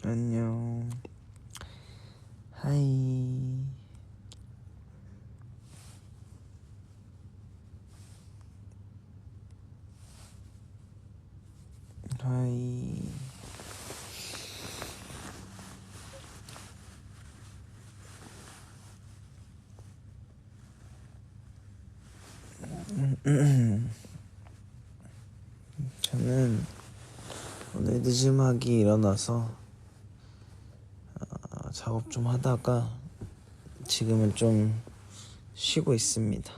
안녕. 하이. 하이. 저는 오늘 늦음하기 일어나서 작업 좀 하다가 지금은 좀 쉬고 있습니다.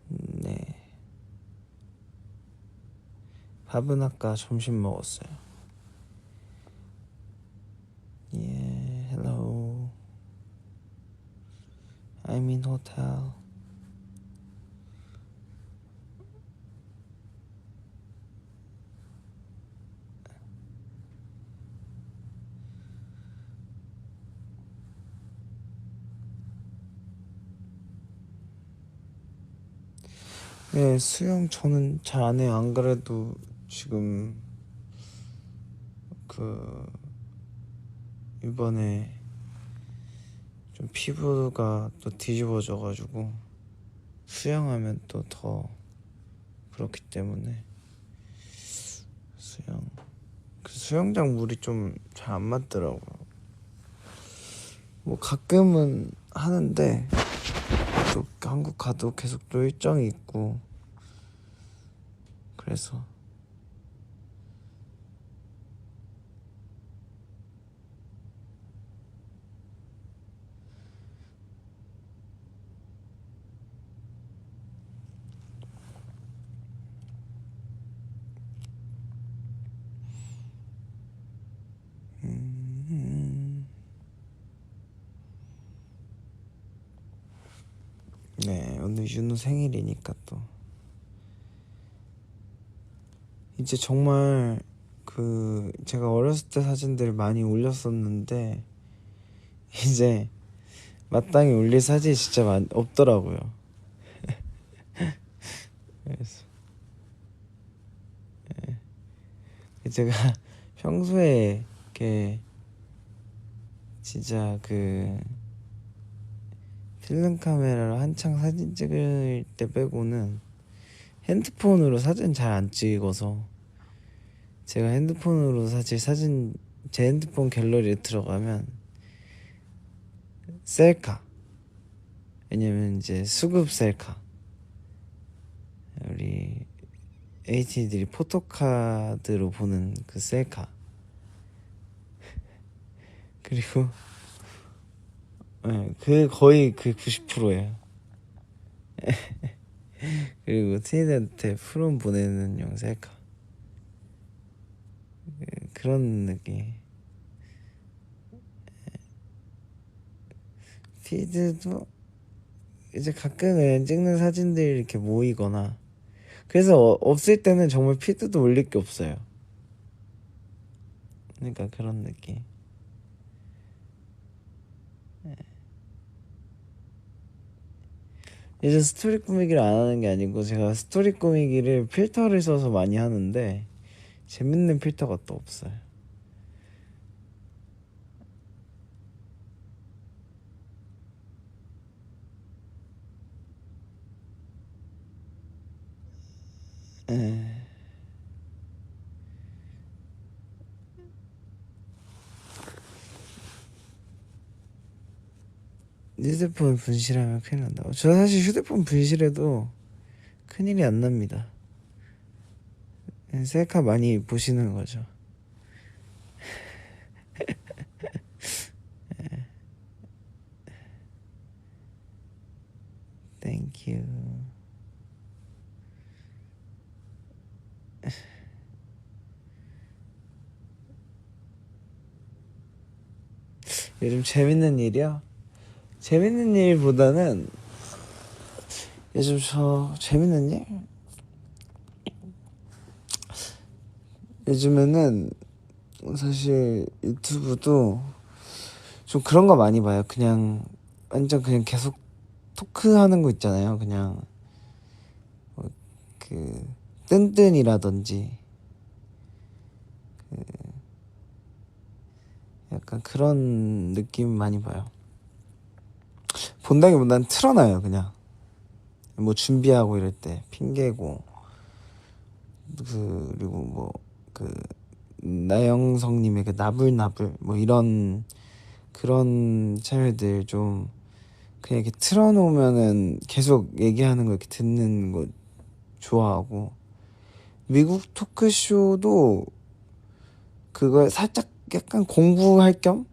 네. 밥은 아까 점심 먹었어요. Yeah, hello. I'm in hotel. 네, 수영 저는 잘 안 해요. 안 그래도 지금 이번에 좀 피부가 또 뒤집어져가지고 수영하면 또 더 그렇기 때문에 수영장 물이 좀 잘 안 맞더라고요. 뭐 가끔은 하는데 또 한국 가도 계속 또 일정이 있고 그래서 네, 오늘 윤우 생일이니까 또 이제 정말 제가 어렸을 때 사진들을 많이 올렸었는데 이제 마땅히 올릴 사진이 진짜 없더라고요. 그래서 제가 평소에 이렇게 진짜 필름 카메라로 한창 사진 찍을 때 빼고는 핸드폰으로 사진 잘 안 찍어서 제가 핸드폰으로 사진 제 핸드폰 갤러리에 들어가면 셀카, 왜냐면 이제 수급 셀카, 우리 HD들이 포토카드로 보는 그 셀카, 그리고 거의 90%예요. 그리고 티니한테 프롬 보내는 용 셀카, 그런 느낌. 피드도 이제 가끔 그냥 찍는 사진들이 이렇게 모이거나, 그래서 없을 때는 정말 피드도 올릴 게 없어요. 그러니까 그런 느낌. 이제 스토리 꾸미기를 안 하는 게 아니고 제가 스토리 꾸미기를 필터를 써서 많이 하는데 재밌는 필터가 또 없어요. 휴대폰 분실하면 큰일 난다고. 저 사실 휴대폰 분실해도 큰일이 안 납니다. 셀카 많이 보시는 거죠. Thank you. 요즘 재밌는 일이요? 재밌는 일보다는 요즘 재밌는 일? 요즘에는 사실 유튜브도 좀 그런 거 많이 봐요. 그냥 완전 그냥 계속 토크하는 거 있잖아요. 그냥 뜬뜬이라든지 약간 그런 느낌 많이 봐요. 본다기보다는 틀어놔요. 그냥 뭐 준비하고 이럴 때 핑계고, 그리고 뭐 그 나영성님의 그 나불나불 뭐 이런 그런 채널들 좀 그냥 이렇게 틀어놓으면은 계속 얘기하는 거 이렇게 듣는 거 좋아하고, 미국 토크쇼도 그걸 살짝 약간 공부할 겸,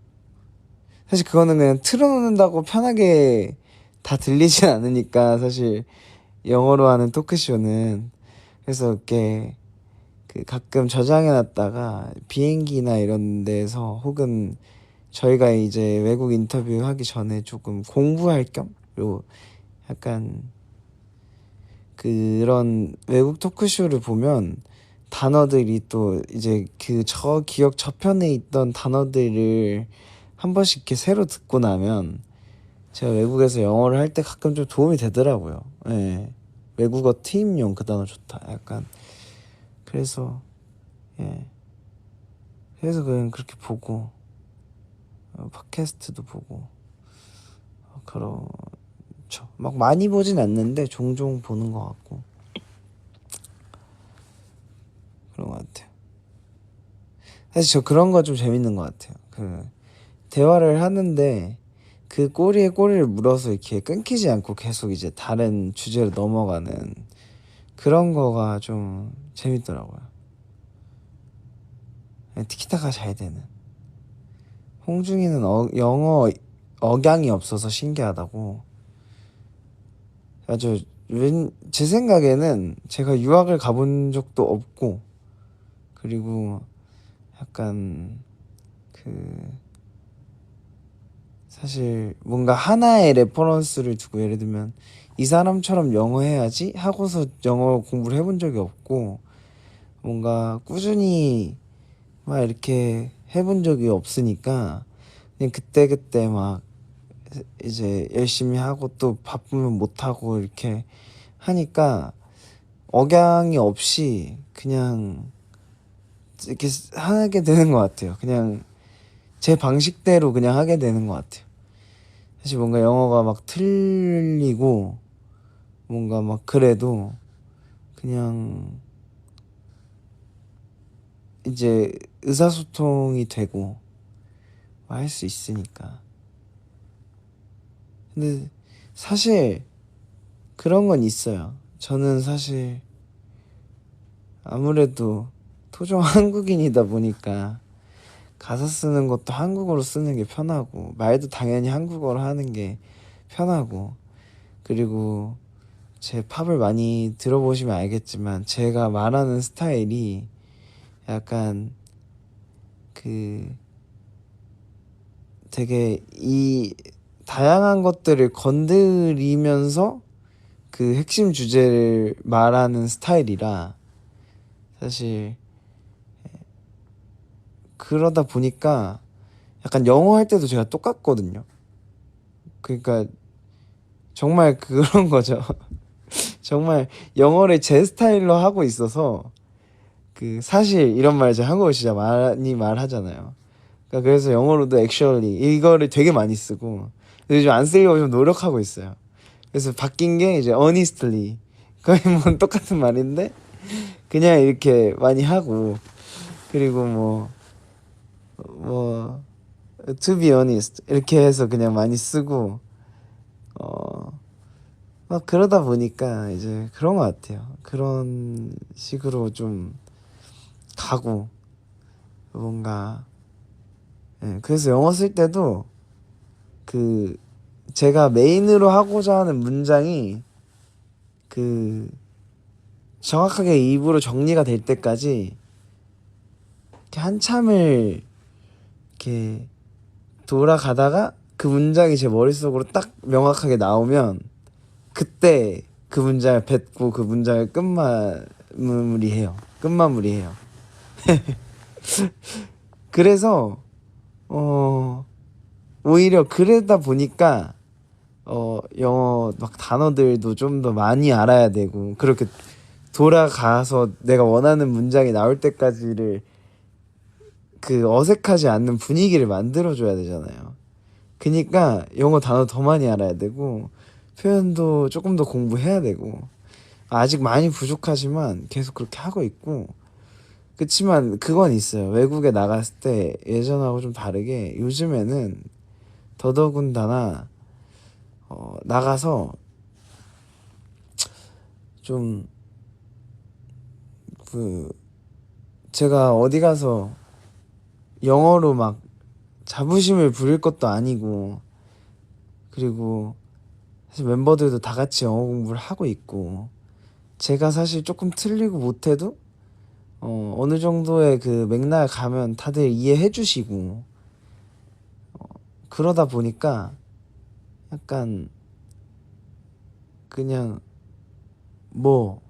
사실 그거는 그냥 틀어놓는다고 편하게 다 들리진 않으니까 사실 영어로 하는 토크쇼는. 그래서 이렇게 그 가끔 저장해놨다가 비행기나 이런 데서, 혹은 저희가 이제 외국 인터뷰 하기 전에 조금 공부할 겸, 그리고 약간 그런 외국 토크쇼를 보면 단어들이 또 이제 그 저 기억 저편에 있던 단어들을 한 번씩 이렇게 새로 듣고 나면 제가 외국에서 영어를 할 때 가끔 좀 도움이 되더라고요. 예. 외국어 트임용 그 단어 좋다. 약간 그래서, 예. 그래서 그냥 그렇게 보고, 팟캐스트도 보고, 그렇죠. 막 많이 보진 않는데 종종 보는 것 같고 그런 것 같아요. 사실 저 그런 거 좀 재밌는 것 같아요. 그 대화를 하는데 그 꼬리에 꼬리를 물어서 이렇게 끊기지 않고 계속 이제 다른 주제로 넘어가는 그런 거가 좀 재밌더라고요. 티키타카 잘 되는. 홍중이는 영어 억양이 없어서 신기하다고. 아주 제 생각에는 제가 유학을 가본 적도 없고, 그리고 약간 그 사실 뭔가 하나의 레퍼런스를 두고, 예를 들면 이 사람처럼 영어 해야지 하고서 영어 공부를 해본 적이 없고, 뭔가 꾸준히 막 이렇게 해본 적이 없으니까 그냥 그때그때 막 이제 열심히 하고 또 바쁘면 못하고 이렇게 하니까 억양이 없이 그냥 이렇게 하게 되는 것 같아요. 그냥 제 방식대로 그냥 하게 되는 것 같아요. 사실 뭔가 영어가 막 틀리고 뭔가 막 그래도 그냥 이제 의사소통이 되고 할 수 있으니까. 근데 사실 그런 건 있어요. 저는 사실 아무래도 토종 한국인이다 보니까 가사 쓰는 것도 한국어로 쓰는 게 편하고, 말도 당연히 한국어로 하는 게 편하고, 그리고 제 팝을 많이 들어보시면 알겠지만 제가 말하는 스타일이 약간 그 되게 이 다양한 것들을 건드리면서 그 핵심 주제를 말하는 스타일이라, 사실 그러다 보니까 약간 영어 할 때도 제가 똑같거든요. 그러니까 정말 그런 거죠. 정말 영어를 제 스타일로 하고 있어서, 그 사실 이런 말 제가 한국어 진짜 많이 말하잖아요. 그러니까 그래서 영어로도 actually 이거를 되게 많이 쓰고, 요즘 안 쓰려고 좀 노력하고 있어요. 그래서 바뀐 게 이제 honestly, 거의 뭐 똑같은 말인데 그냥 이렇게 많이 하고, 그리고 뭐 to be honest 이렇게 해서 그냥 많이 쓰고, 막 그러다 보니까 이제 그런 것 같아요. 그런 식으로 좀 가고, 뭔가, 예, 그래서 영어 쓸 때도 그 제가 메인으로 하고자 하는 문장이 그 정확하게 입으로 정리가 될 때까지 이렇게 한참을 이렇게 돌아가다가 그 문장이 제 머릿속으로 딱 명확하게 나오면 그때 그 문장을 뱉고 그 문장을 끝마무리해요. 끝마무리해요. 그래서 오히려 그러다 보니까 영어 막 단어들도 좀 더 많이 알아야 되고, 그렇게 돌아가서 내가 원하는 문장이 나올 때까지를 그 어색하지 않는 분위기를 만들어줘야 되잖아요. 그니까 영어 단어 더 많이 알아야 되고 표현도 조금 더 공부해야 되고 아직 많이 부족하지만 계속 그렇게 하고 있고. 그치만 그건 있어요. 외국에 나갔을 때 예전하고 좀 다르게 요즘에는 더더군다나 나가서 좀 그 제가 어디 가서 영어로 막 자부심을 부릴 것도 아니고, 그리고 사실 멤버들도 다 같이 영어 공부를 하고 있고, 제가 사실 조금 틀리고 못해도 어느 정도의 그 맥락 가면 다들 이해해 주시고, 그러다 보니까 약간 그냥 뭐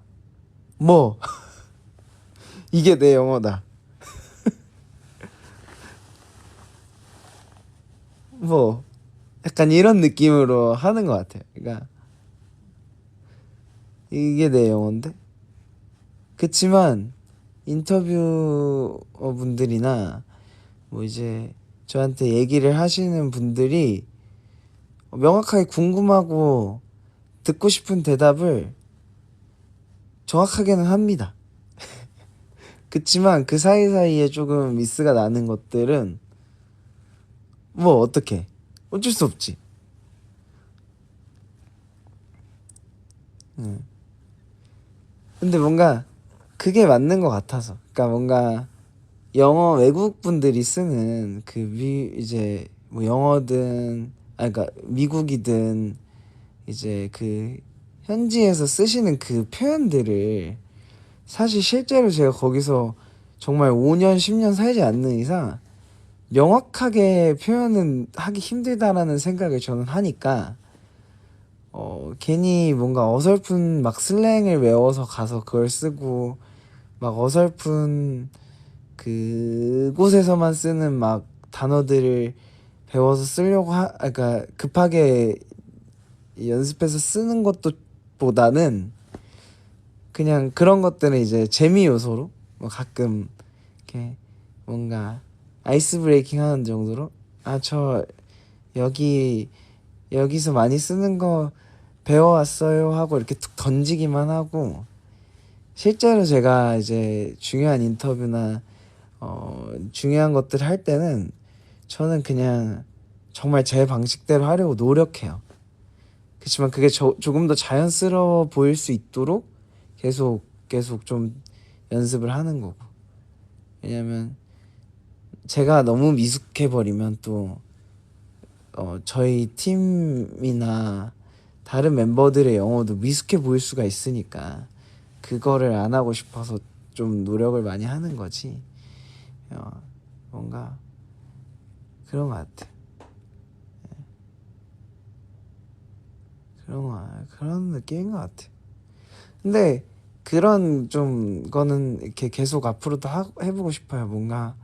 뭐 이게 내 영어다, 뭐 약간 이런 느낌으로 하는 것 같아요. 그러니까 이게 내 영어인데. 그치만 인터뷰 분들이나 뭐 이제 저한테 얘기를 하시는 분들이 명확하게 궁금하고 듣고 싶은 대답을 정확하게는 합니다. 그치만 그 사이사이에 조금 미스가 나는 것들은 뭐 어떡해, 어쩔 수 없지. 근데 뭔가 그게 맞는 것 같아서, 그러니까 뭔가 영어 외국 분들이 쓰는 그 이제 뭐 영어든 그러니까 미국이든 이제 그 현지에서 쓰시는 그 표현들을 사실 실제로 제가 거기서 정말 5년 10년 살지 않는 이상 명확하게 표현은 하기 힘들다라는 생각을 저는 하니까 괜히 뭔가 어설픈 막 슬랭을 외워서 가서 그걸 쓰고 막 어설픈 그곳에서만 쓰는 막 단어들을 배워서 쓰려고 그러니까 급하게 연습해서 쓰는 것도 보다는 그냥 그런 것들은 이제 재미 요소로 뭐 가끔 이렇게 뭔가 아이스 브레이킹 하는 정도로 아 저 여기 여기서 많이 쓰는 거 배워왔어요 하고 이렇게 툭 던지기만 하고, 실제로 제가 이제 중요한 인터뷰나 중요한 것들 할 때는 저는 그냥 정말 제 방식대로 하려고 노력해요. 그렇지만 그게 조금 더 자연스러워 보일 수 있도록 계속 좀 연습을 하는 거고. 왜냐면 제가 너무 미숙해 버리면 또 저희 팀이나 다른 멤버들의 영어도 미숙해 보일 수가 있으니까 그거를 안 하고 싶어서 좀 노력을 많이 하는 거지. 뭔가 그런 것 같아. 그런 느낌인 것 같아. 근데 그런 좀 거는 이렇게 계속 앞으로도 해보고 싶어요. 뭔가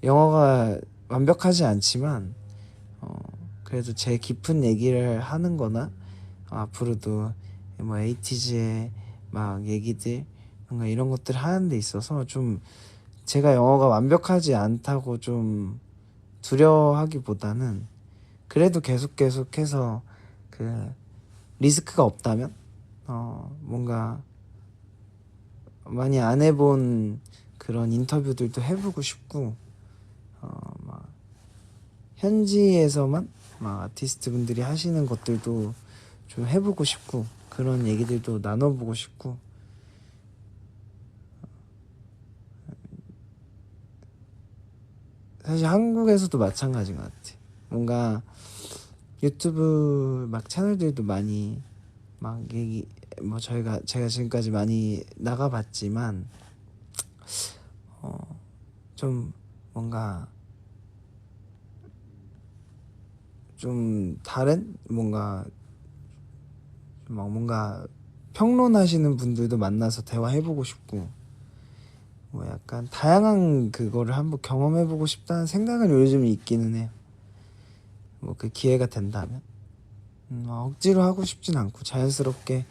영어가 완벽하지 않지만 그래도 제 깊은 얘기를 하는 거나 앞으로도 뭐 에이티즈의 막 얘기들 뭔가 이런 것들 하는 데 있어서 좀 제가 영어가 완벽하지 않다고 좀 두려워하기보다는 그래도 계속해서 그 리스크가 없다면 뭔가 많이 안 해본 그런 인터뷰들도 해보고 싶고, 막 현지에서만 막 아티스트 분들이 하시는 것들도 좀 해보고 싶고 그런 얘기들도 나눠보고 싶고. 사실 한국에서도 마찬가지인 것 같아. 뭔가 유튜브 막 채널들도 많이 막 얘기 뭐 제가 지금까지 많이 나가봤지만 좀 뭔가 좀 다른 뭔가 평론하시는 분들도 만나서 대화해보고 싶고 뭐 약간 다양한 그거를 한번 경험해보고 싶다는 생각은 요즘 있기는 해요. 뭐 그 기회가 된다면 억지로 하고 싶진 않고 자연스럽게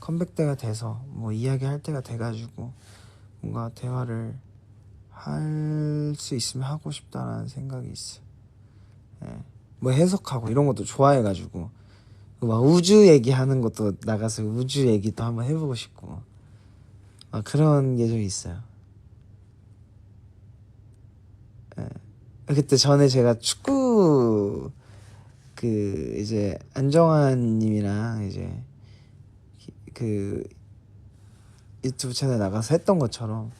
컴백 때가 돼서 뭐 이야기할 때가 돼가지고 뭔가 대화를 할 수 있으면 하고 싶다라는 생각이 있어. 예. 뭐 해석하고 이런 것도 좋아해가지고 막 우주 얘기하는 것도 나가서 우주 얘기도 한번 해보고 싶고 그런 게 좀 있어요. 예. 그때 전에 제가 축구 그 이제 안정환 님이랑 이제 그 유튜브 채널 나가서 했던 것처럼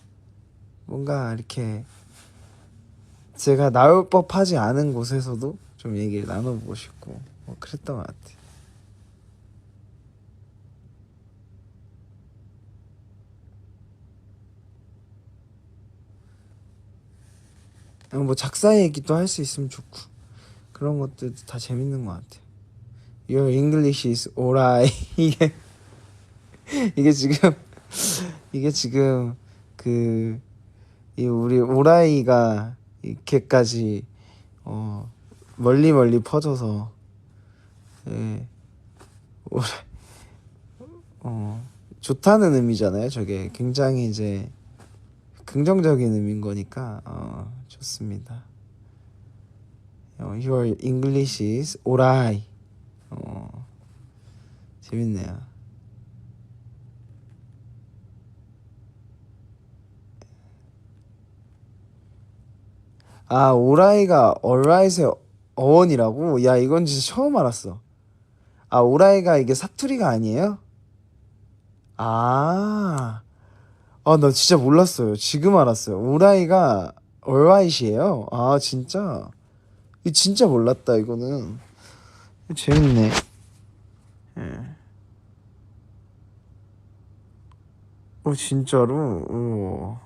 뭔가 이렇게 제가 나올 법하지 않은 곳에서도 좀 얘기를 나눠보고 싶고 뭐 그랬던 것 같아요. 뭐 작사 얘기도 할 수 있으면 좋고 그런 것들도 다 재밌는 것 같아요. Your English is alright. 이게 지금 이게 지금 그 이 우리 오라이가 이렇게까지 멀리 멀리 퍼져서 예, 오라, 좋다는 의미잖아요. 저게 굉장히 이제 긍정적인 의미인 거니까 좋습니다. Your English is alright. 재밌네요. 아, 오라이가 alright의 어원이라고? 야, 이건 진짜 처음 알았어. 아, 오라이가 이게 사투리가 아니에요? 아, 나 진짜 몰랐어요. 지금 알았어요. 오라이가 alright이에요? 아, 진짜? 이 진짜 몰랐다, 이거는. 재밌네. 예. 진짜로?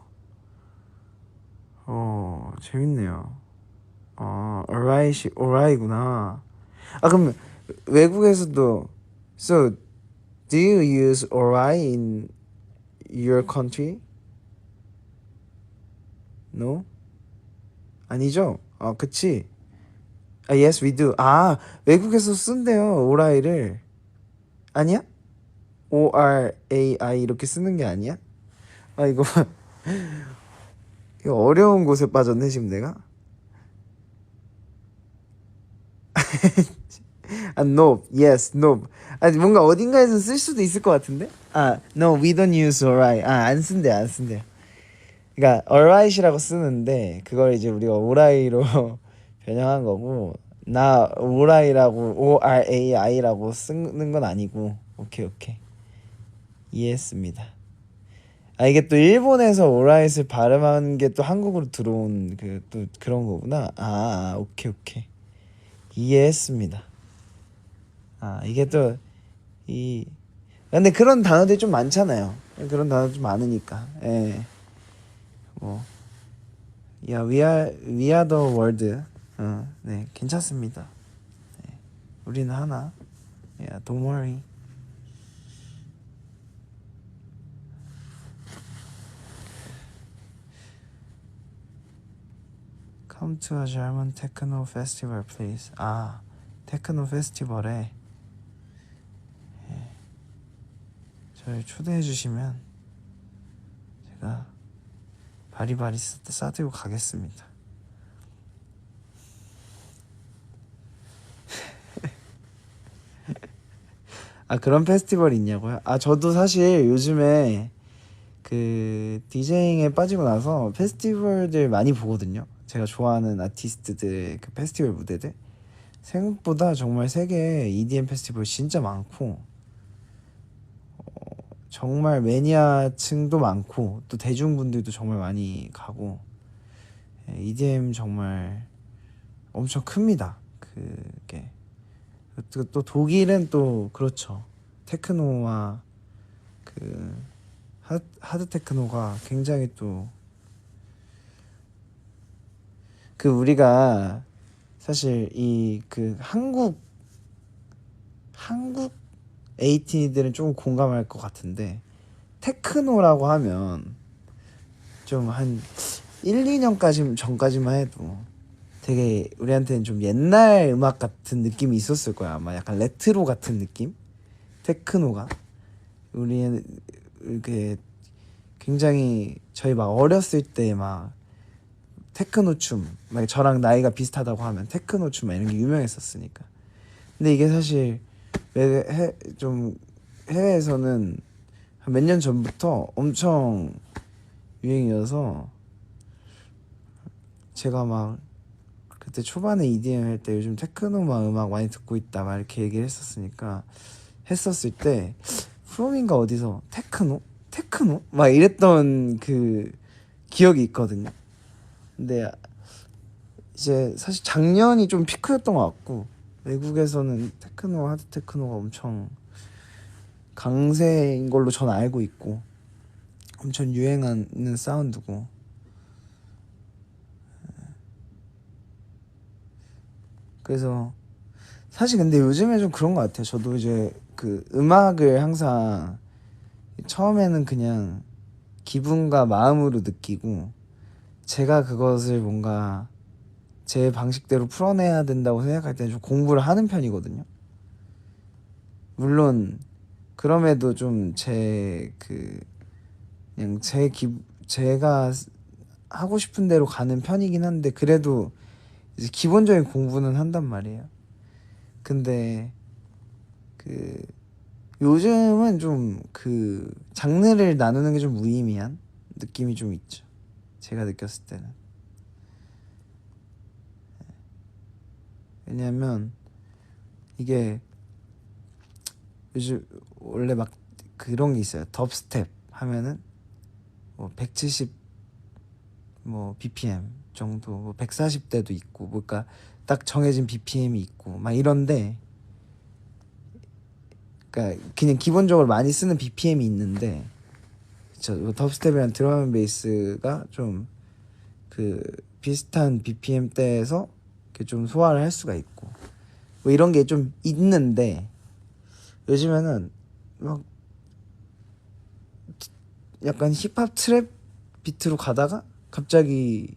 재밌네요. alright구나. 그럼 외국에서도 So, do you use alright in your country? No? 아니죠? 그치. Yes, we do. 외국에서 쓴대요, alright를. 아니야? O-R-A-I 이렇게 쓰는 게 아니야? 이거 이거 어려운 곳에 빠졌네 지금 내가. no, yes, no. 뭔가 어딘가에서 쓸 수도 있을 것 같은데? no, we don't use alright. 안 쓴대, 안 쓴대. 그러니까 alright이라고 쓰는데 그걸 이제 우리가 alright로 변형한 거고 나 alright라고 O-R-A-I라고 쓰는 건 아니고. 오케이, 오케이. 이해했습니다. 이게 또 일본에서 alright을 발음하는 게 또 한국으로 들어온 또 그런 거구나. 오케이, 오케이. 이해했습니다. 이게 또 근데 그런 단어들이 좀 많잖아요. 그런 단어 좀 많으니까. 예. we are the world. 네, 괜찮습니다. 네, 우리는 하나. don't worry. Come to a German techno festival, please. 테크노 페스티벌에 저를 초대해 주시면 제가 바리바리 싸들고 가겠습니다. 그런 페스티벌이 있냐고요? 저도 사실 요즘에 그 디제잉에 빠지고 나서 페스티벌들 많이 보거든요. 제가 좋아하는 아티스트들 그 페스티벌 무대들 생각보다 정말 세계 EDM 페스티벌 진짜 많고 정말 매니아층도 많고 또 대중분들도 정말 많이 가고 EDM 정말 엄청 큽니다. 그게 또 독일은 또 그렇죠. 테크노와 그 하드 테크노가 굉장히 또 우리가 사실 이 한국 에이티들은 조금 공감할 것 같은데 테크노라고 하면 좀 한 1, 2년 전까지만 해도 되게 우리한테는 좀 옛날 음악 같은 느낌이 있었을 거야. 아마 약간 레트로 같은 느낌? 테크노가 우리는 굉장히 저희 막 어렸을 때 막 테크노 춤, 막 저랑 나이가 비슷하다고 하면 테크노 춤 막 이런 게 유명했었으니까. 근데 이게 사실 좀 해외에서는 한 몇 년 전부터 엄청 유행이어서 제가 막 그때 초반에 EDM 할 때 요즘 테크노 음악 많이 듣고 있다 막 이렇게 얘기를 했었을 때 프롬인가 어디서 테크노 막 이랬던 그 기억이 있거든요. 근데 이제 사실 작년이 좀 피크였던 것 같고 외국에서는 테크노 하드 테크노가 엄청 강세인 걸로 전 알고 있고 엄청 유행하는 사운드고. 그래서 사실 근데 요즘에 좀 그런 것 같아요. 저도 이제 그 음악을 항상 처음에는 그냥 기분과 마음으로 느끼고 제가 그것을 뭔가 제 방식대로 풀어내야 된다고 생각할 때는 좀 공부를 하는 편이거든요. 물론 그럼에도 좀 그냥 제가 하고 싶은 대로 가는 편이긴 한데 그래도 이제 기본적인 공부는 한단 말이에요. 근데 그 요즘은 좀 그 장르를 나누는 게 좀 무의미한 느낌이 좀 있죠. 제가 느꼈을 때는. 왜냐면 이게 요즘 원래 막 그런 게 있어요. 덥스텝 하면은 뭐 170 뭐 BPM 정도, 뭐 140대도 있고, 뭐 그러니까 딱 정해진 BPM이 있고 막 이런데, 그러니까 그냥 기본적으로 많이 쓰는 BPM이 있는데, 저 덥스텝이랑 드럼 앤 베이스가 좀 그 비슷한 BPM대에서 이렇게 좀 소화를 할 수가 있고 뭐 이런 게 좀 있는데, 요즘에는 막 약간 힙합 트랩 비트로 가다가 갑자기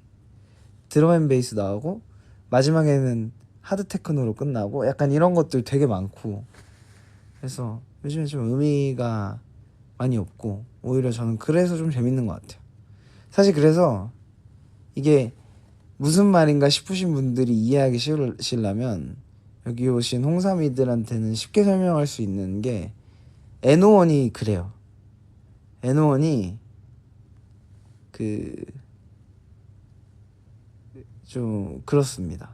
드럼 앤 베이스 나오고 마지막에는 하드 테크노로 끝나고 약간 이런 것들 되게 많고, 그래서 요즘에 좀 의미가 많이 없고 오히려 저는 그래서 좀 재밌는 것 같아요. 사실 그래서 이게 무슨 말인가 싶으신 분들이 이해하기 쉬우시려면 여기 오신 홍삼이들한테는 쉽게 설명할 수 있는 게 NO1이 그래요. NO1이 그 좀 그렇습니다.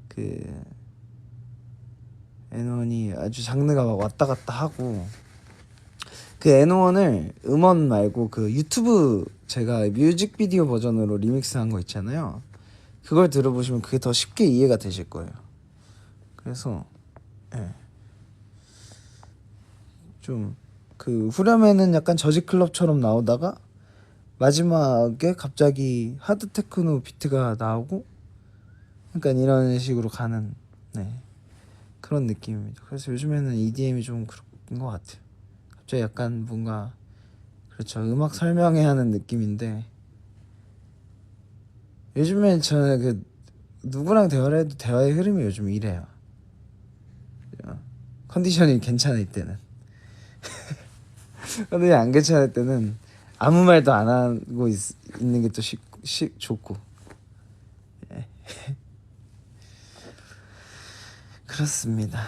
그 NO1이 아주 장르가 막 왔다 갔다 하고, 그 NO1을 음원 말고 그 유튜브 제가 뮤직비디오 버전으로 리믹스한 거 있잖아요. 그걸 들어보시면 그게 더 쉽게 이해가 되실 거예요. 그래서 예. 좀 그 후렴에는 약간 저지 클럽처럼 나오다가 마지막에 갑자기 하드 테크노 비트가 나오고 약간 이런 식으로 가는, 네, 그런 느낌입니다. 그래서 요즘에는 EDM이 좀 그런 것 같아요. 갑자기 약간 뭔가, 그렇죠, 음악 설명회 하는 느낌인데, 요즘엔 저는 그 누구랑 대화를 해도 대화의 흐름이 요즘 이래요. 컨디션이 괜찮을 때는. 컨디션이 안 괜찮을 때는 아무 말도 안 하고 있는 게 또 좋고. 예. 그렇습니다.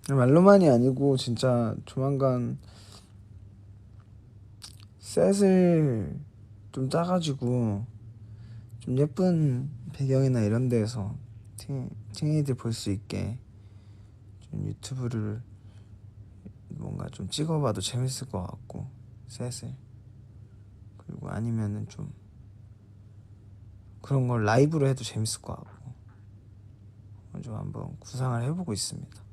말로만이 아니고 진짜 조만간 셋을 좀 짜가지고 좀 예쁜 배경이나 이런 데서 팅이들 볼 수 있게 좀 유튜브를 뭔가 좀 찍어봐도 재밌을 것 같고, 셋을. 그리고 아니면은 좀 그런 걸 라이브로 해도 재밌을 것 같고 좀 한번 구상을 해보고 있습니다.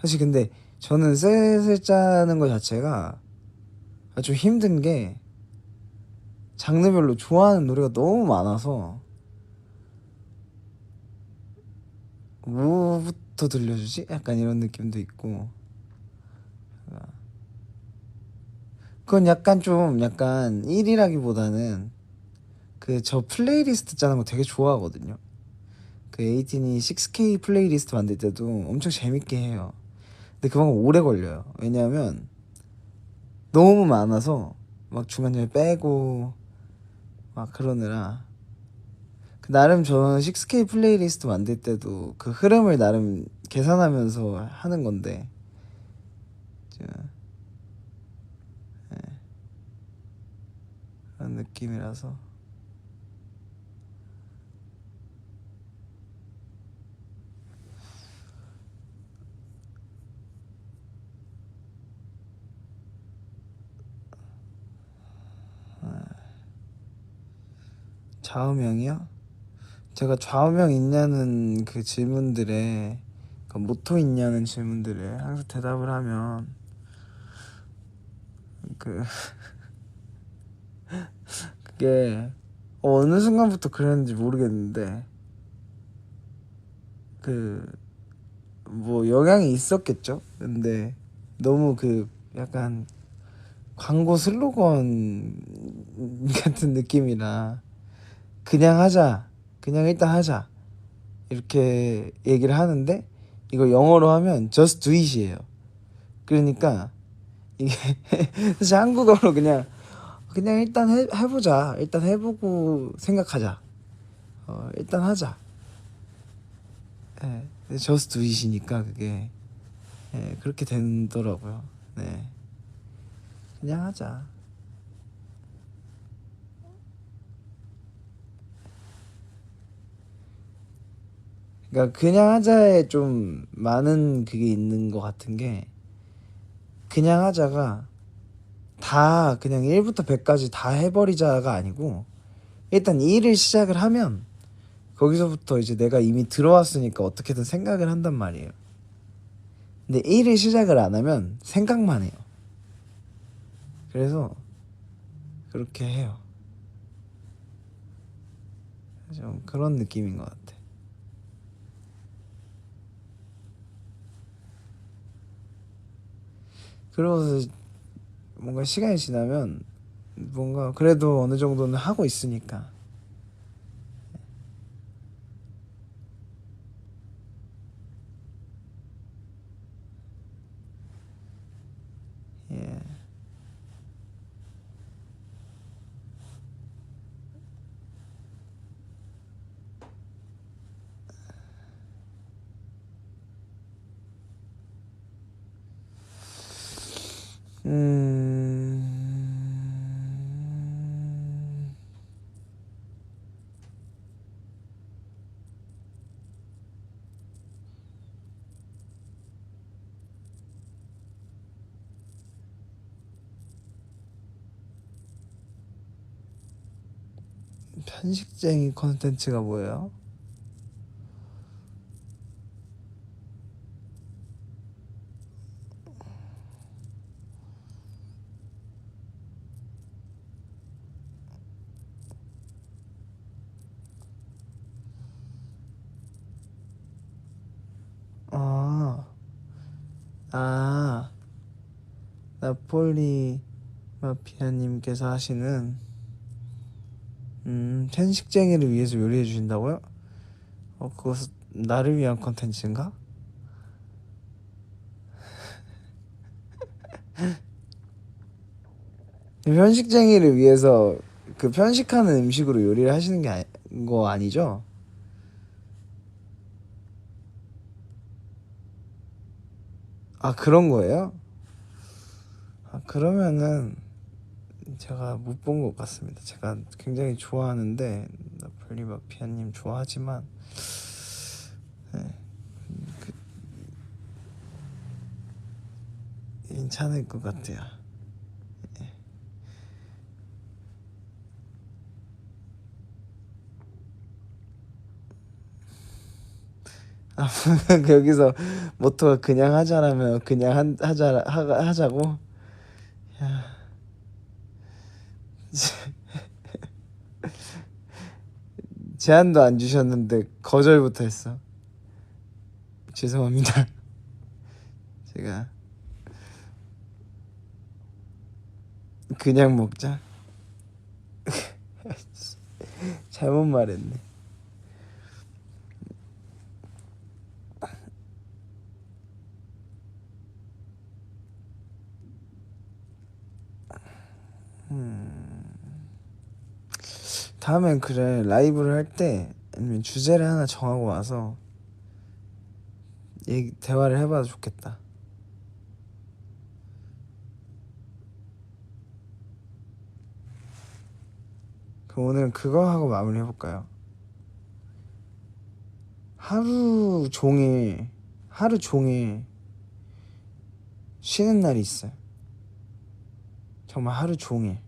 사실 근데 저는 셋을 짜는 것 자체가 좀 힘든 게 장르별로 좋아하는 노래가 너무 많아서 뭐부터 들려주지? 약간 이런 느낌도 있고, 그건 약간 좀 약간 1이라기보다는 그 저 플레이리스트 짜는 거 되게 좋아하거든요. 그 에이틴이 6K 플레이리스트 만들 때도 엄청 재밌게 해요. 근데 그만큼 오래 걸려요. 왜냐하면 너무 많아서 막 중간중간에 빼고 막 그러느라. 나름 저는 6K 플레이리스트 만들 때도 그 흐름을 나름 계산하면서 하는 건데 그런 느낌이라서. 좌우명이요? 제가 좌우명 있냐는 그 질문들에, 그 모토 있냐는 질문들에 항상 대답을 하면 그 그게 어느 순간부터 그랬는지 모르겠는데 그 뭐 영향이 있었겠죠. 근데 너무 그 약간 광고 슬로건 같은 느낌이라 그냥 하자, 그냥 일단 하자 이렇게 얘기를 하는데, 이거 영어로 하면 just do it이에요. 그러니까 이게 사실 한국어로 그냥 일단 해보자, 일단 해보고 생각하자, 일단 하자. 예, just do it이니까 그게 그렇게 되더라고요. 네, 그냥 하자. 그러니까 그냥 하자에 좀 많은 그게 있는 것 같은 게, 그냥 하자가 다 그냥 1부터 100까지 다 해버리자가 아니고, 일단 일을 시작을 하면 거기서부터 이제 내가 이미 들어왔으니까 어떻게든 생각을 한단 말이에요. 근데 일을 시작을 안 하면 생각만 해요. 그래서 그렇게 해요. 좀 그런 느낌인 것 같아. 그러고서 뭔가 시간이 지나면 뭔가 그래도 어느 정도는 하고 있으니까. 예. 음... 편식쟁이 콘텐츠가 뭐예요? 아, 아, 나폴리 마피아님께서 하시는 편식쟁이를 위해서 요리해 주신다고요? 그것은 나를 위한 콘텐츠인가? 편식쟁이를 위해서 그 편식하는 음식으로 요리를 하시는 게 거 아니죠? 아, 그런 거예요? 아, 그러면은 제가 못 본 것 같습니다. 제가 굉장히 좋아하는데, 나폴리 마피아님 좋아하지만, 네, 그, 괜찮을 것 같아요. 아, 여기서 모토가 그냥 하자라면 그냥 하자고? 야, 제안도 안 주셨는데 거절부터 했어. 죄송합니다. 제가 그냥 먹자. 잘못 말했네. 다음엔 그래 라이브를 할 때 아니면 주제를 하나 정하고 와서 대화를 해봐도 좋겠다. 그럼 오늘은 그거 하고 마무리 해볼까요? 하루 종일 쉬는 날이 있어요. 정말 하루 종일.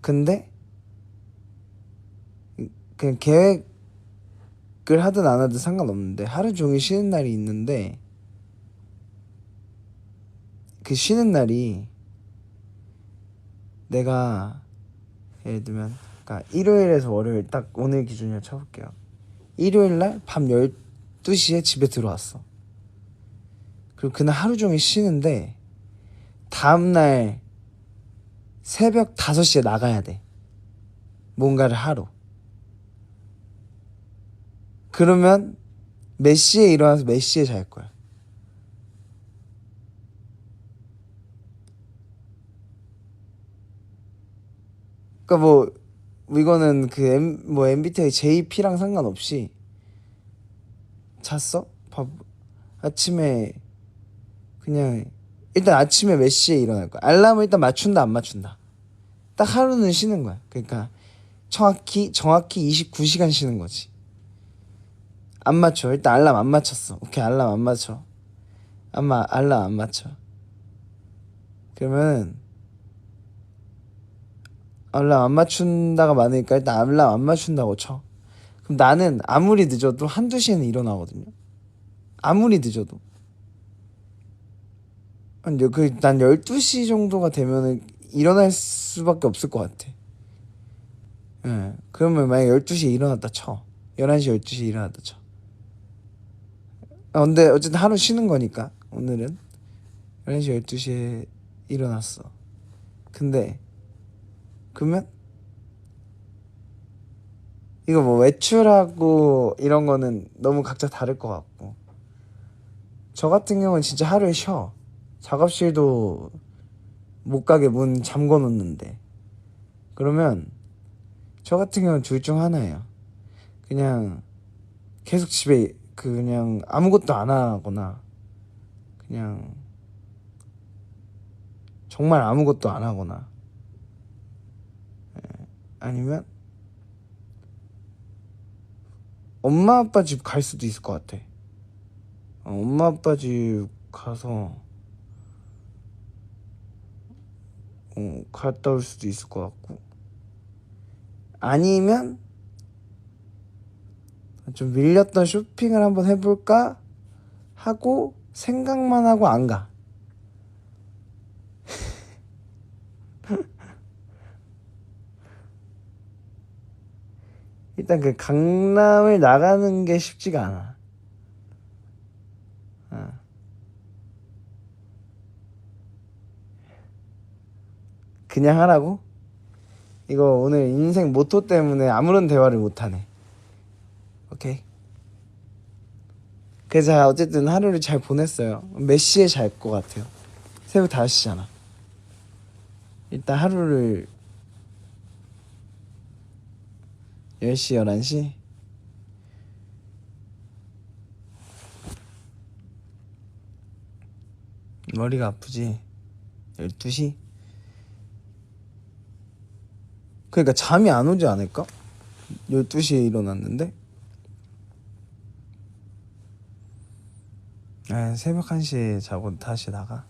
근데 그냥 계획을 하든 안 하든 상관없는데 하루 종일 쉬는 날이 있는데 그 쉬는 날이 내가 예를 들면 그러니까 일요일에서 월요일 딱 오늘 기준으로 쳐볼게요. 일요일날 밤 12시에 집에 들어왔어. 그리고 그날 하루 종일 쉬는데 다음날 새벽 5시에 나가야 돼. 뭔가를 하러. 그러면 몇 시에 일어나서 몇 시에 잘 거야? 그러니까 뭐 이거는 그 MBTI JP랑 상관없이 잤어? 아침에 그냥 일단 아침에 몇 시에 일어날 거야? 알람을 일단 맞춘다 안 맞춘다? 딱 하루는 쉬는 거야. 그러니까 정확히 29시간 쉬는 거지. 안 맞춰. 일단 알람 안 맞췄어. 오케이 알람 안 맞춰. 알람 안 맞춰. 그러면 알람 안 맞춘다가 많으니까 일단 알람 안 맞춘다고 쳐. 그럼 나는 아무리 늦어도 한두 시에는 일어나거든요. 아무리 늦어도. 난 12시 정도가 되면은 일어날 수밖에 없을 것 같아. 예. 그러면 만약에 12시에 일어났다 쳐. 11시, 12시에 일어났다 쳐. 근데 어쨌든 하루 쉬는 거니까 오늘은 11시, 12시에 일어났어. 근데 그러면 이거 뭐 외출하고 이런 거는 너무 각자 다를 것 같고 저 같은 경우는 진짜 하루에 쉬어. 작업실도 못 가게 문 잠궈 놓는데 그러면 저 같은 경우는 둘 중 하나예요. 그냥 계속 집에 그냥 아무것도 안 하거나 그냥 정말 아무것도 안 하거나 아니면 엄마 아빠 집 갈 수도 있을 것 같아. 엄마 아빠 집 가서 갔다 올 수도 있을 것 같고 아니면 좀 밀렸던 쇼핑을 한번 해볼까 하고 생각만 하고 안 가. 일단 그 강남을 나가는 게 쉽지가 않아. 그냥 하라고? 이거 오늘 인생 모토 때문에 아무런 대화를 못하네. 오케이. 그래서 어쨌든 하루를 잘 보냈어요. 몇 시에 잘 것 같아요? 새벽 5시잖아. 일단 하루를 10시, 11시? 머리가 아프지? 12시? 그러니까 잠이 안 오지 않을까? 12시에 일어났는데? 새벽 1시에 자고 다시 나가.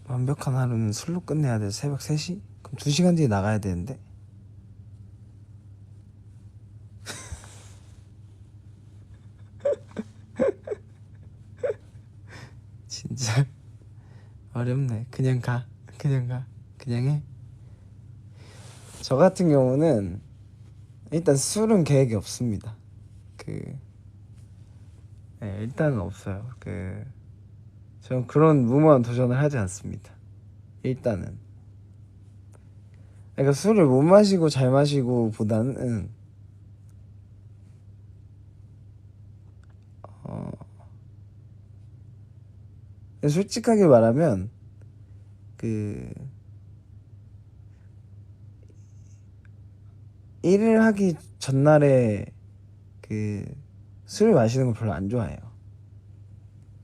완벽한 하루는 술로 끝내야 돼. 새벽 3시? 그럼 2시간 뒤에 나가야 되는데? 진짜 어렵네. 그냥 가. 그냥 해. 저 같은 경우는 일단 술은 계획이 없습니다. 일단은 없어요. 저는 그런 무모한 도전을 하지 않습니다. 일단은. 그러니까 술을 못 마시고 잘 마시고 보다는 솔직하게 말하면 그 일을 하기 전날에 그 술을 마시는 걸 별로 안 좋아해요.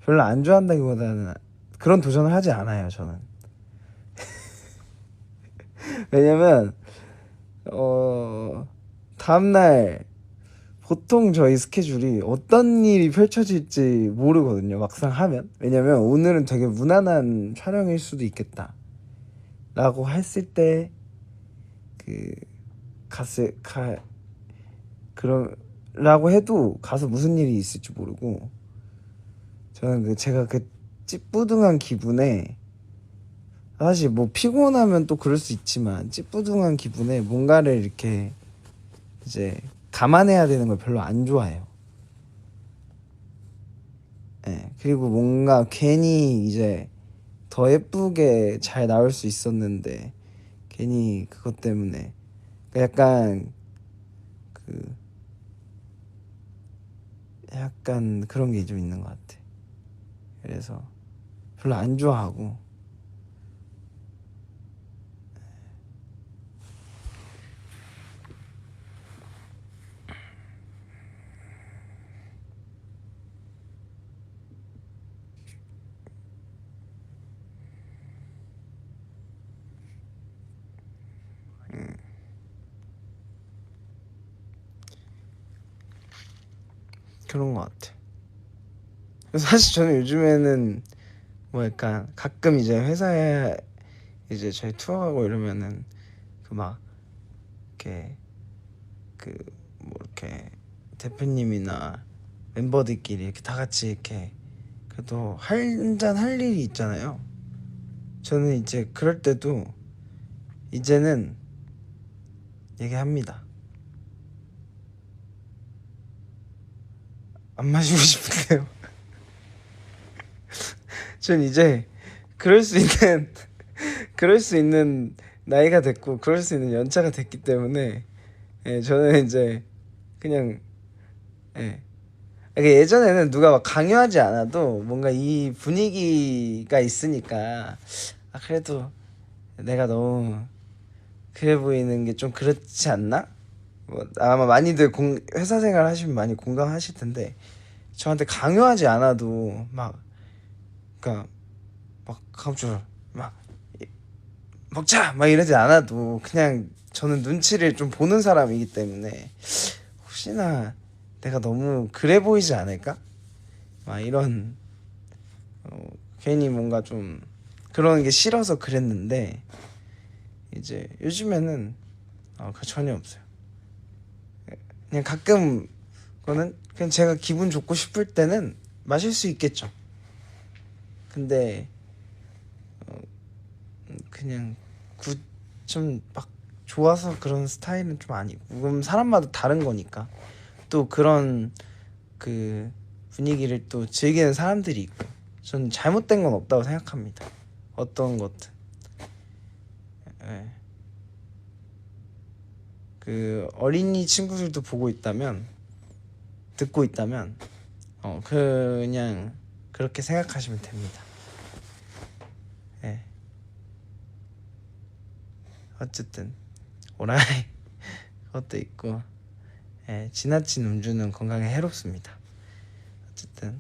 별로 안 좋아한다기보다는 그런 도전을 하지 않아요, 저는. 왜냐면 다음날 보통 저희 스케줄이 어떤 일이 펼쳐질지 모르거든요, 막상 하면. 왜냐면 오늘은 되게 무난한 촬영일 수도 있겠다 라고 했을 때 그 그런 라고 해도 가서 무슨 일이 있을지 모르고, 저는 제가 그 찌뿌둥한 기분에, 사실 뭐 피곤하면 또 그럴 수 있지만 찌뿌둥한 기분에 뭔가를 이렇게 이제 감안해야 되는 걸 별로 안 좋아해요. 네, 그리고 뭔가 괜히 이제 더 예쁘게 잘 나올 수 있었는데 괜히 그것 때문에 약간 그 약간 그런 게 좀 있는 것 같아. 그래서 별로 안 좋아하고. 그런 것 같아. 그래서 사실 저는 요즘에는 뭐 약간 가끔 이제 회사에 이제 저희 투어 가고 이러면은 그 막 이렇게 그 뭐 이렇게 대표님이나 멤버들끼리 이렇게 다 같이 이렇게 그래도 한잔 할 일이 있잖아요. 저는 이제 그럴 때도 이제는 얘기합니다. 안 마시고 싶은데요. 전 이제 그럴 수 있는 그럴 수 있는 나이가 됐고 그럴 수 있는 연차가 됐기 때문에, 예, 저는 이제 그냥, 예. 예전에는 누가 막 강요하지 않아도 뭔가 이 분위기가 있으니까, 아 그래도 내가 너무 그래 보이는 게 좀 그렇지 않나? 뭐 아마 많이들 회사 생활 하시면 많이 공감하실 텐데, 저한테 강요하지 않아도 막, 그러니까 막 감출 막 먹자 막 이러지 않아도 그냥 저는 눈치를 좀 보는 사람이기 때문에 혹시나 내가 너무 그래 보이지 않을까? 막 이런, 괜히 뭔가 좀 그런 게 싫어서 그랬는데, 이제 요즘에는 그 전혀 없어요. 그냥 가끔 그거는 그냥 제가 기분 좋고 싶을 때는 마실 수 있겠죠. 근데 그냥 좀 막 좋아서 그런 스타일은 좀 아니고, 그럼 사람마다 다른 거니까 또 그런 그 분위기를 또 즐기는 사람들이 있고, 전 잘못된 건 없다고 생각합니다. 어떤 것든. 예. 그 어린이 친구들도 보고 있다면, 듣고 있다면, 그냥 그렇게 생각하시면 됩니다. 예. 어쨌든 오라이 그것도 있고, 예, 지나친 음주는 건강에 해롭습니다. 어쨌든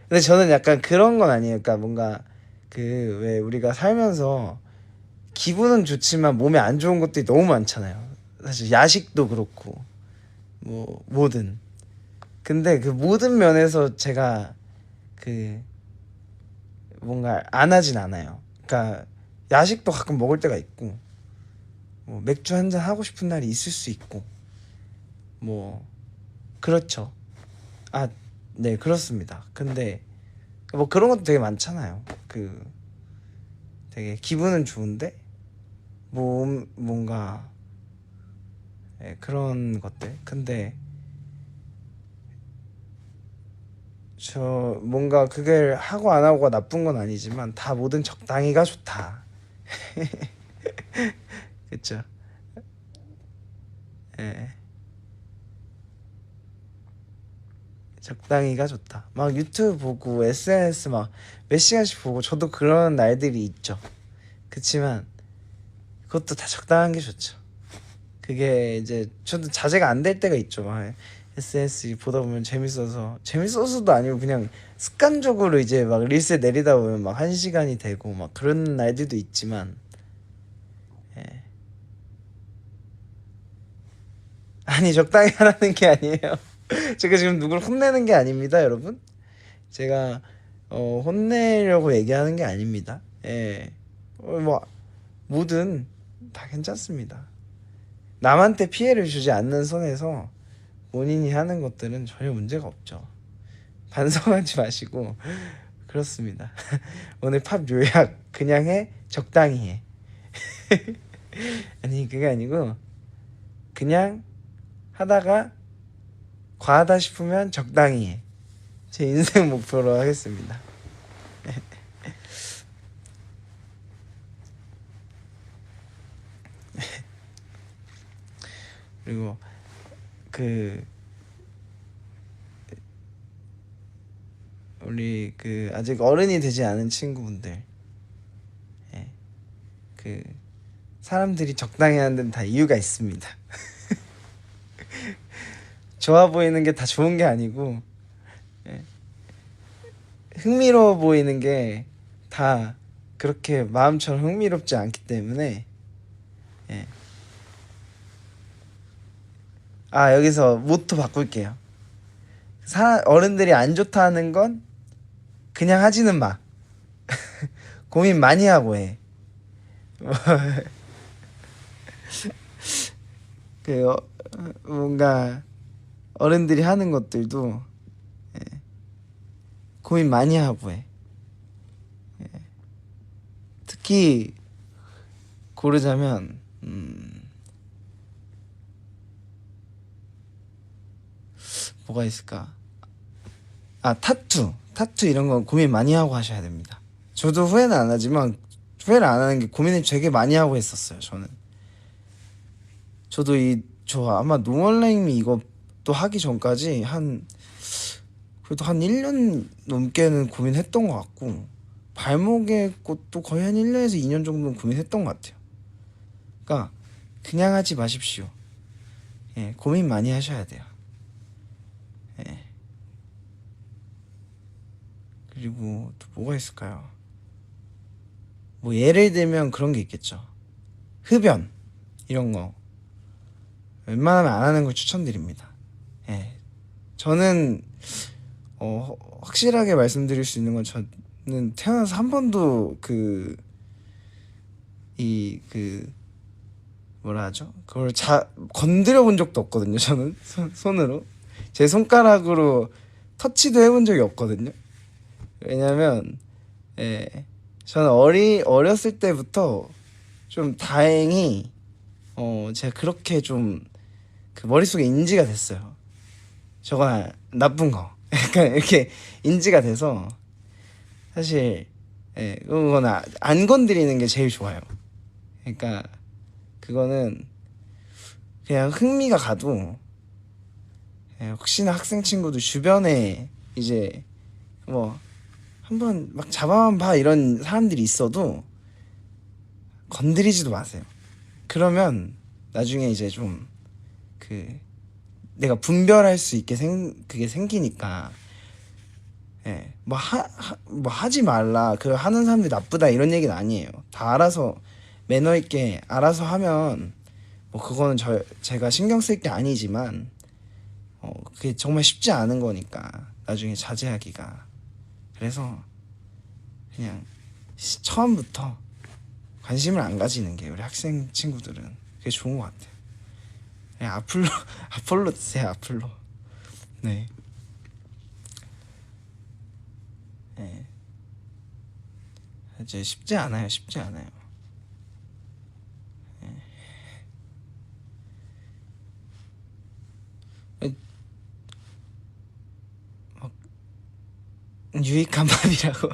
근데 저는 약간 그런 건 아니에요. 그러니까 뭔가 그 왜 우리가 살면서 기분은 좋지만 몸에 안 좋은 것들이 너무 많잖아요. 사실 야식도 그렇고 뭐 뭐든. 근데 그 모든 면에서 제가 그 뭔가 안 하진 않아요. 그러니까 야식도 가끔 먹을 때가 있고, 뭐 맥주 한잔 하고 싶은 날이 있을 수 있고, 뭐 그렇죠. 아, 네, 그렇습니다. 근데 뭐 그런 것도 되게 많잖아요. 그 되게 기분은 좋은데 뭔가, 예, 그런 것들. 근데 저 뭔가 그걸 하고 안 하고가 나쁜 건 아니지만 다 뭐든 적당히가 좋다. 그쵸? 예. 적당히가 좋다. 막 유튜브 보고 SNS 막 몇 시간씩 보고 저도 그런 날들이 있죠. 그치만 그것도 다 적당한 게 좋죠. 그게 이제 저도 자제가 안 될 때가 있죠. 막 SNS 보다 보면 재밌어서도 아니고 그냥 습관적으로 이제 막 릴스 내리다 보면 막 1시간이 되고 막 그런 날들도 있지만, 예. 아니 적당히 하라는 게 아니에요. 제가 지금 누굴 혼내는 게 아닙니다, 여러분. 제가 혼내려고 얘기하는 게 아닙니다. 예. 뭐 뭐든 다 괜찮습니다. 남한테 피해를 주지 않는 선에서 본인이 하는 것들은 전혀 문제가 없죠. 반성하지 마시고. 그렇습니다. 오늘 팝 요약 그냥 해, 적당히 해. 아니 그게 아니고 그냥 하다가 과하다 싶으면 적당히 해. 제 인생 목표로 하겠습니다. 그리고 우리 아직 어른이 되지 않은 친구분들, 예. 사람들이 적당히 하는 데는 다 이유가 있습니다. 좋아 보이는 게 다 좋은 게 아니고, 예. 흥미로워 보이는 게 다 그렇게 마음처럼 흥미롭지 않기 때문에, 예. 여기서 모토 바꿀게요. 어른들이 안 좋다는 건 그냥 하지는 마. 고민 많이 하고 해. 뭔가 어른들이 하는 것들도, 예, 고민 많이 하고 해. 예. 특히 고르자면 뭐가 있을까? 타투 이런 건 고민 많이 하고 하셔야 됩니다. 저도 후회는 안 하지만 후회를 안 하는 게 고민을 되게 많이 하고 했었어요. 저도 저 아마 노멀레이미 이것도 하기 전까지 그래도 한 1년 넘게는 고민했던 것 같고, 발목의 것도 거의 한 1년에서 2년 정도는 고민했던 것 같아요. 그러니까 그냥 하지 마십시오. 예, 고민 많이 하셔야 돼요. 예. 그리고 또 뭐가 있을까요? 뭐 예를 들면 그런 게 있겠죠. 흡연 이런 거 웬만하면 안 하는 걸 추천드립니다. 예. 저는 확실하게 말씀드릴 수 있는 건, 저는 태어나서 한 번도 뭐라 하죠? 그걸 건드려 본 적도 없거든요. 저는 손으로 제 손가락으로 터치도 해본 적이 없거든요. 왜냐면, 예, 저는 어렸을 때부터 좀 다행히 제가 그렇게 좀 머릿속에 인지가 됐어요. 저건 나쁜 거. 약간 이렇게 인지가 돼서, 사실, 예, 그건 안 건드리는 게 제일 좋아요. 그러니까 그거는 그냥 흥미가 가도, 예, 혹시나 학생 친구들 주변에 이제 뭐 한번 막 잡아만 봐 이런 사람들이 있어도 건드리지도 마세요. 그러면 나중에 이제 좀 내가 분별할 수 있게 그게 생기니까, 예, 뭐 하지 말라, 하는 사람들이 나쁘다 이런 얘기는 아니에요. 다 알아서 매너 있게 알아서 하면 뭐 그거는 제가 신경 쓸 게 아니지만, 그게 정말 쉽지 않은 거니까 나중에 자제하기가. 그래서 그냥 처음부터 관심을 안 가지는 게, 우리 학생 친구들은 그게 좋은 것 같아요. 그냥 아폴로 드세요. 아폴로. 네. 네. 이제 쉽지 않아요. 유익한 밥이라고.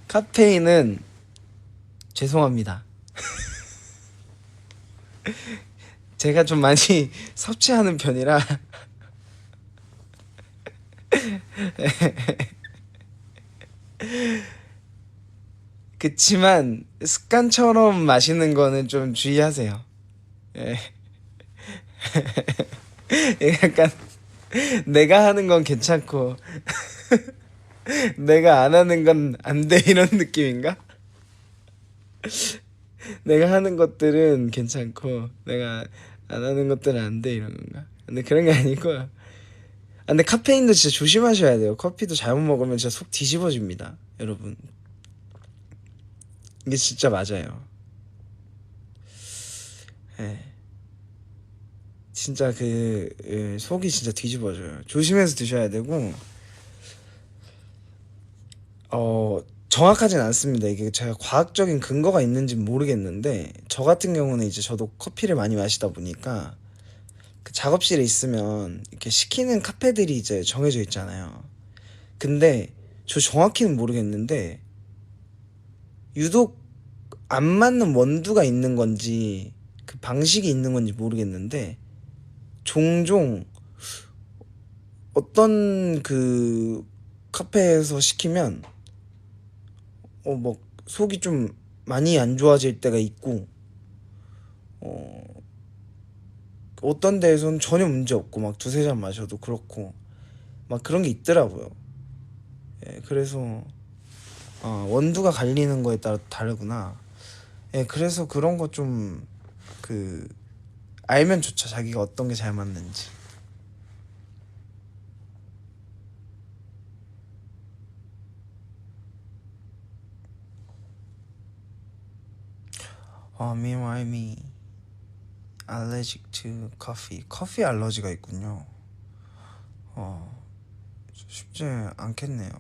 카페인은 죄송합니다. 제가 좀 많이 섭취하는 편이라 그치만 습관처럼 마시는 거는 좀 주의하세요. 예. 약간 내가 하는 건 괜찮고 내가 안 하는 건 안 돼 이런 느낌인가? 내가 하는 것들은 괜찮고 내가 안 하는 것들은 안 돼 이런 건가? 근데 그런 게 아니고 근데 카페인도 진짜 조심하셔야 돼요. 커피도 잘못 먹으면 진짜 속 뒤집어집니다 여러분. 이게 진짜 맞아요. 예. 진짜 속이 진짜 뒤집어져요. 조심해서 드셔야 되고 정확하진 않습니다. 이게 제가 과학적인 근거가 있는지 모르겠는데 저 같은 경우는 이제 저도 커피를 많이 마시다 보니까 그 작업실에 있으면 이렇게 시키는 카페들이 이제 정해져 있잖아요. 근데 저 정확히는 모르겠는데 유독 안 맞는 원두가 있는 건지 그 방식이 있는 건지 모르겠는데 종종 어떤 그 카페에서 시키면 뭐 속이 좀 많이 안 좋아질 때가 있고 어 어떤 데에서는 전혀 문제 없고 막 두세 잔 마셔도 그렇고 막 그런 게 있더라고요. 예, 그래서 원두가 갈리는 거에 따라 다르구나. 예, 그래서 그런 거 좀 그 알면 좋죠. 자기가 어떤 게 잘 맞는지. Meanwhile me allergic to coffee. 커피 알러지가 있군요. 쉽지 않겠네요.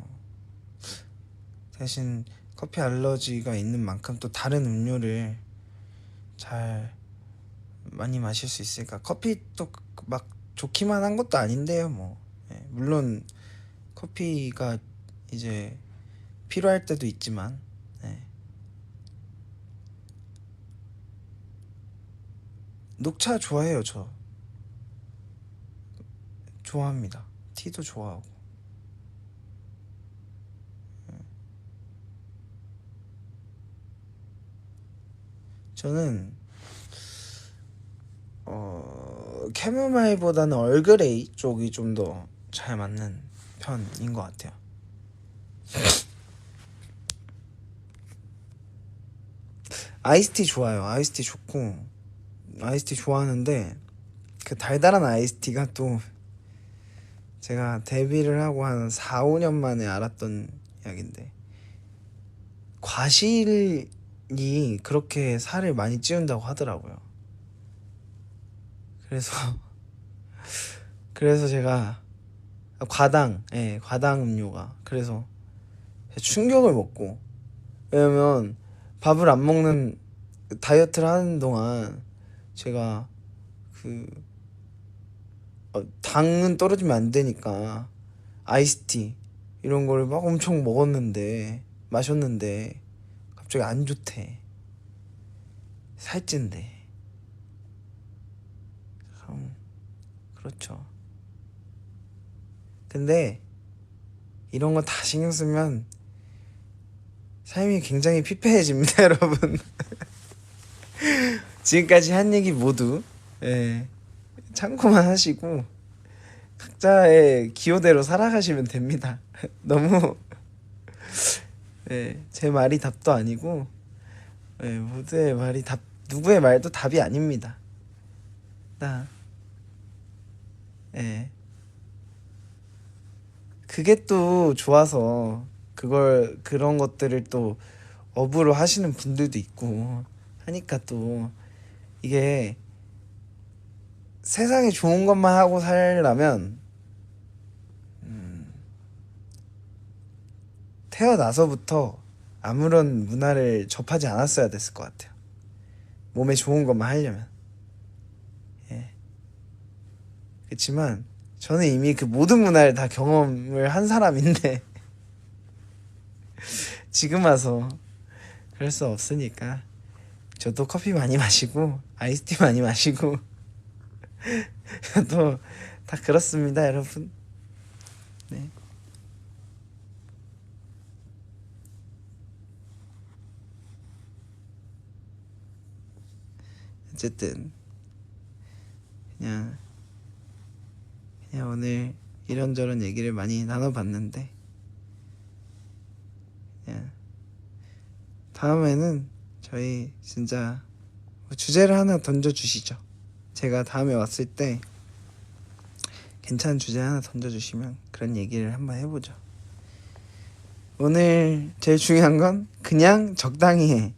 대신 커피 알러지가 있는 만큼 또 다른 음료를 잘 많이 마실 수 있으니까 커피도 막 좋기만 한 것도 아닌데요. 뭐 물론 커피가 이제 필요할 때도 있지만 녹차 좋아해요. 저 좋아합니다. 티도 좋아하고. 저는 캐모마일보다는 얼그레이 쪽이 좀 더 잘 맞는 편인 것 같아요. 아이스티 좋아요. 아이스티 좋고 아이스티 좋아하는데 그 달달한 아이스티가 또 제가 데뷔를 하고 한 4, 5년 만에 알았던 이야기인데 과실이 그렇게 살을 많이 찌운다고 하더라고요. 그래서 제가 과당 음료가 그래서 충격을 먹고 왜냐면 밥을 안 먹는 다이어트를 하는 동안 제가 당은 떨어지면 안 되니까 아이스티 이런 걸 막 엄청 마셨는데 갑자기 안 좋대. 살찐대. 그렇죠. 근데 이런 거 다 신경 쓰면 삶이 굉장히 피폐해집니다, 여러분. 지금까지 한 얘기 모두 참고만 하시고 각자의 기호대로 살아가시면 됩니다. 너무 제 말이 답도 아니고 모두의 말이 누구의 말도 답이 아닙니다. 그게 또 좋아서 그런 것들을 또 업으로 하시는 분들도 있고 하니까 또 이게 세상에 좋은 것만 하고 살려면 태어나서부터 아무런 문화를 접하지 않았어야 됐을 것 같아요. 몸에 좋은 것만 하려면. 그렇지만 저는 이미 그 모든 문화를 다 경험을 한 사람인데 지금 와서 그럴 수 없으니까 저도 커피 많이 마시고 아이스티 많이 마시고 저도 다 그렇습니다, 여러분. 어쨌든 그냥 오늘 이런저런 얘기를 많이 나눠봤는데, 그냥 다음에는 저희 진짜 주제를 하나 던져주시죠. 제가 다음에 왔을 때 괜찮은 주제 하나 던져주시면 그런 얘기를 한번 해보죠. 오늘 제일 중요한 건 그냥 적당히 해.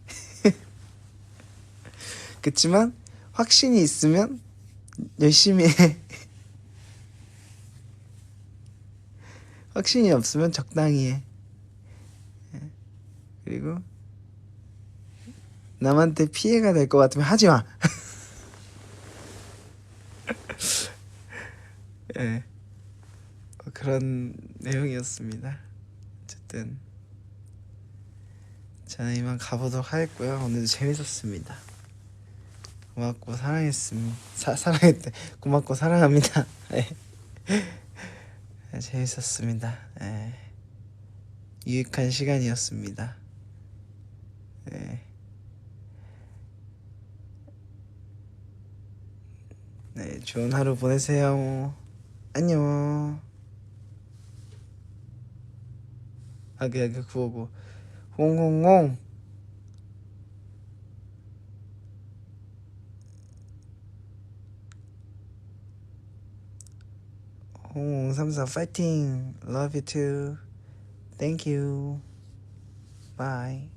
그치만 확신이 있으면 열심히 해. 확신이 없으면 적당히 해. 그리고 남한테 피해가 될 것 같으면 하지 마. 예, 그런 내용이었습니다. 어쨌든 저는 이만 가보도록 하겠고요. 오늘도 재밌었습니다. 고맙고 사랑했대. 고맙고 사랑합니다. 재밌었습니다. 유익한 시간이었습니다. 네, 좋은 하루 보내세요. 안녕. 아기 959 홍홍홍 0034 파이팅. Love you too. Thank you. Bye.